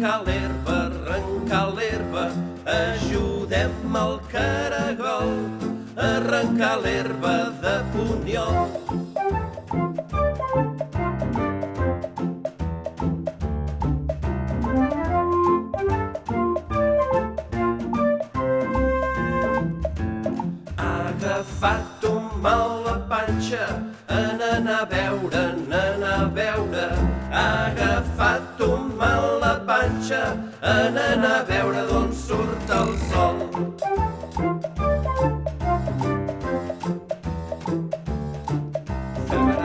arrencar l'herba, ajudem el caragol a arrencar l'herba de PONIOL. Ha agafat un mal la panxa, en anar a veure, ha agafat un mal la panxa, en anar a veure d'on surt el sol. Saber,